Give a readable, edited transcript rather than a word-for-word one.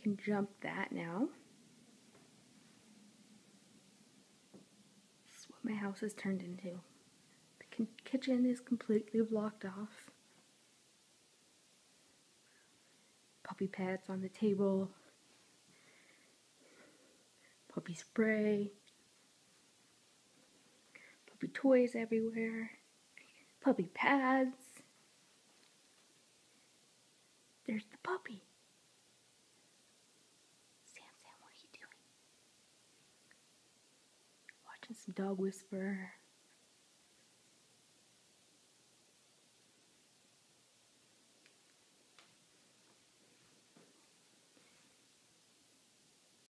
can jump that now. This is what my house has turned into. The kitchen is completely blocked off. Puppy pads on the table. Puppy spray. Puppy toys everywhere. Puppy pads. There's the puppy. Sam, what are you doing? Watching some Dog Whisperer.